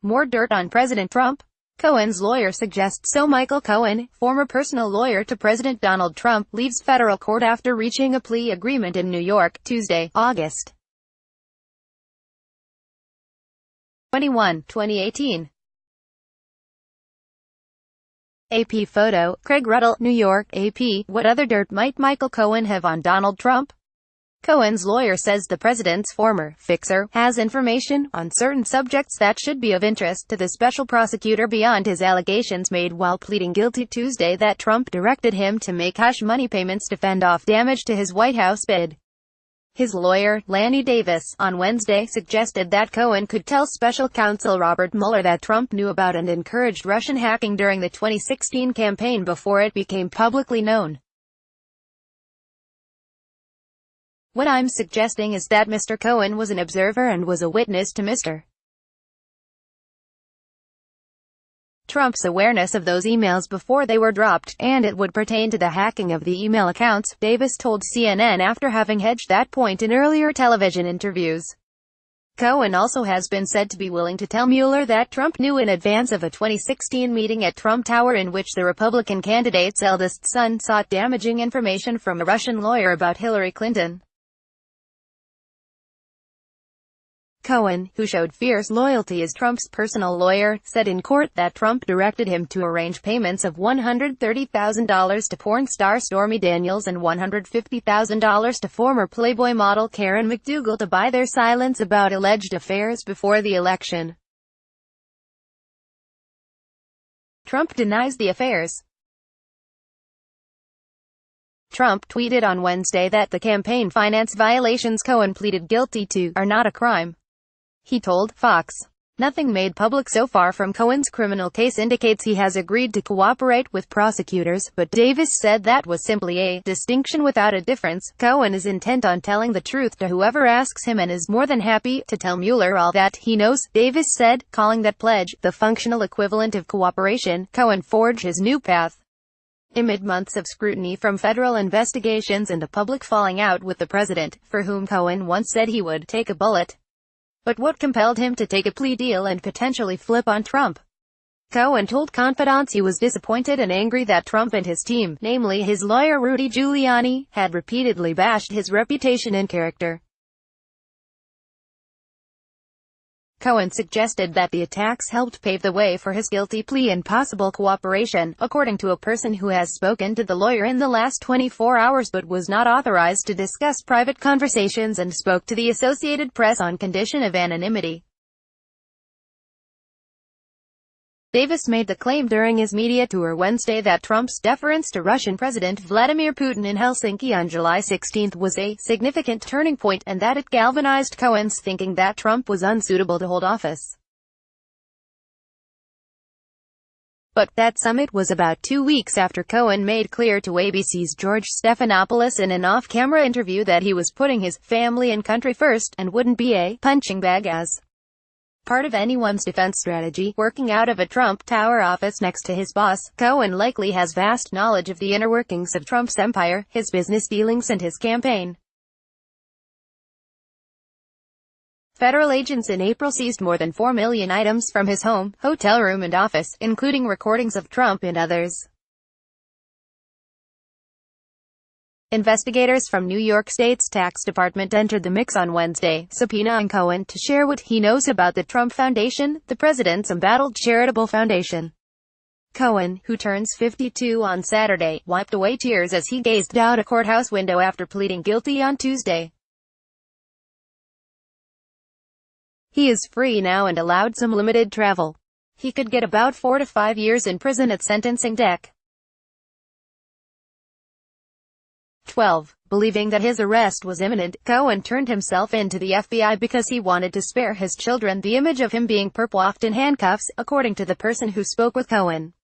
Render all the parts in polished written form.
More dirt on President Trump? Cohen's lawyer suggests so. Michael Cohen, former personal lawyer to President Donald Trump, leaves federal court after reaching a plea agreement in New York, Tuesday, August 21, 2018. AP photo, Craig Ruddle, New York, AP. What other dirt might Michael Cohen have on Donald Trump? Cohen's lawyer says the president's former fixer has information on certain subjects that should be of interest to the special prosecutor beyond his allegations made while pleading guilty Tuesday that Trump directed him to make hush money payments to fend off damage to his White House bid. His lawyer, Lanny Davis, on Wednesday suggested that Cohen could tell special counsel Robert Mueller that Trump knew about and encouraged Russian hacking during the 2016 campaign before it became publicly known. What I'm suggesting is that Mr. Cohen was an observer and was a witness to Mr. Trump's awareness of those emails before they were dropped, and it would pertain to the hacking of the email accounts, Davis told CNN after having hedged that point in earlier television interviews. Cohen also has been said to be willing to tell Mueller that Trump knew in advance of a 2016 meeting at Trump Tower in which the Republican candidate's eldest son sought damaging information from a Russian lawyer about Hillary Clinton. Cohen, who showed fierce loyalty as Trump's personal lawyer, said in court that Trump directed him to arrange payments of $130,000 to porn star Stormy Daniels and $150,000 to former Playboy model Karen McDougal to buy their silence about alleged affairs before the election. Trump denies the affairs. Trump tweeted on Wednesday that the campaign finance violations Cohen pleaded guilty to are not a crime. He told Fox, "Nothing made public so far from Cohen's criminal case indicates he has agreed to cooperate with prosecutors, but Davis said that was simply a distinction without a difference. Cohen is intent on telling the truth to whoever asks him and is more than happy to tell Mueller all that he knows," Davis said, calling that pledge the functional equivalent of cooperation. Cohen forged his new path amid months of scrutiny from federal investigations and a public falling out with the president, for whom Cohen once said he would take a bullet. But what compelled him to take a plea deal and potentially flip on Trump? Cohen told confidants he was disappointed and angry that Trump and his team, namely his lawyer Rudy Giuliani, had repeatedly bashed his reputation and character. Cohen suggested that the attacks helped pave the way for his guilty plea and possible cooperation, according to a person who has spoken to the lawyer in the last 24 hours but was not authorized to discuss private conversations and spoke to the Associated Press on condition of anonymity. Davis made the claim during his media tour Wednesday that Trump's deference to Russian President Vladimir Putin in Helsinki on July 16 was a significant turning point and that it galvanized Cohen's thinking that Trump was unsuitable to hold office. But that summit was about 2 weeks after Cohen made clear to ABC's George Stephanopoulos in an off-camera interview that he was putting his family and country first and wouldn't be a punching bag as part of anyone's defense strategy. Working out of a Trump Tower office next to his boss, Cohen likely has vast knowledge of the inner workings of Trump's empire, his business dealings and his campaign. Federal agents in April seized more than 4 million items from his home, hotel room and office, including recordings of Trump and others. Investigators from New York State's tax department entered the mix on Wednesday, subpoenaing Cohen to share what he knows about the Trump Foundation, the president's embattled charitable foundation. Cohen, who turns 52 on Saturday, wiped away tears as he gazed out a courthouse window after pleading guilty on Tuesday. He is free now and allowed some limited travel. He could get about 4 to 5 years in prison at sentencing deck. 12. Believing that his arrest was imminent, Cohen turned himself in to the FBI because he wanted to spare his children the image of him being perp-walked in handcuffs, according to the person who spoke with Cohen.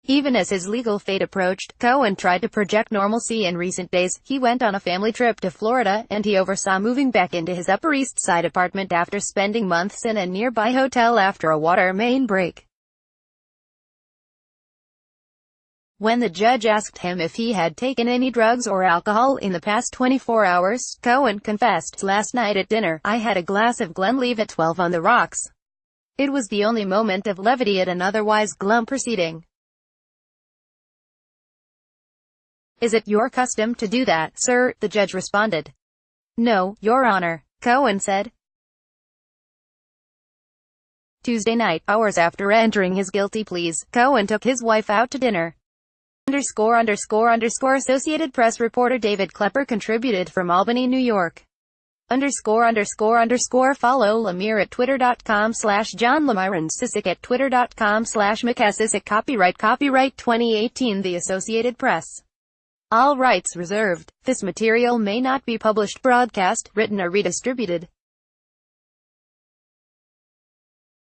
Even as his legal fate approached, Cohen tried to project normalcy in recent days. He went on a family trip to Florida, and he oversaw moving back into his Upper East Side apartment after spending months in a nearby hotel after a water main break. When the judge asked him if he had taken any drugs or alcohol in the past 24 hours, Cohen confessed, "Last night at dinner, I had a glass of Glenlivet 12 on the rocks. It was the only moment of levity at an otherwise glum proceeding." "Is it your custom to do that, sir?" the judge responded. "No, Your Honor," Cohen said. Tuesday night, hours after entering his guilty pleas, Cohen took his wife out to dinner. Associated Press reporter David Klepper contributed from Albany, New York. Follow Lemire at twitter.com/John Lemire Sisek at twitter.com/McCassisek. Copyright 2018 The Associated Press. All rights reserved. This material may not be published, broadcast, written or redistributed.